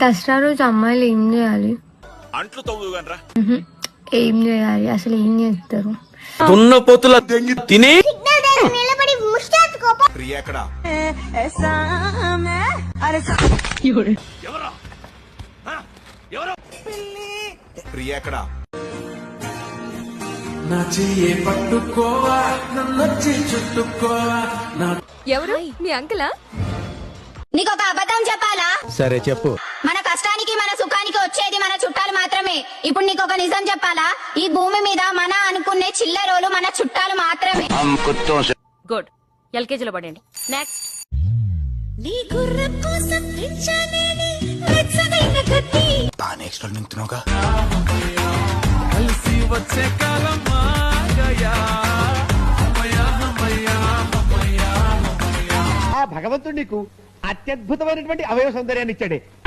దసరా రోజు అమ్మాయిలు ఏం చేయాలి? అంట్లు తవ్వుగానరా. ఏం చేయాలి అసలు? ఏం చేస్తారు? దున్నపోతుల తిని ప్రియ ఎక్కడా? ప్రియ ఎక్కడా? నా చెయ్యి పట్టుకోవా నన్నొచ్చి చుట్టుకోవా నా. ఎవరు మీ అంకులా? నీకొక అబద్ధం చెప్పాలా? సరే చెప్పు. మన కష్టానికి మన సుఖానికి వచ్చేది మన చుట్టాలు మాత్రమే. ఇప్పుడు నీకొక నిజం చెప్పాలా? ఈ భూమి మీద మన అనుకునే చిల్లరోలు మన చుట్టాలు మాత్రమే. గుడ్. ఎల్కేజీలో పడండి. నెక్స్ట్. నెక్స్ట్ నింటున్నావుగా. కలిసి వచ్చే కాలం మాగయా. ఆ భగవంతుడు నీకు అత్యద్భుతమైనటువంటి అవయవ సౌందర్యాన్ని ఇచ్చాడే.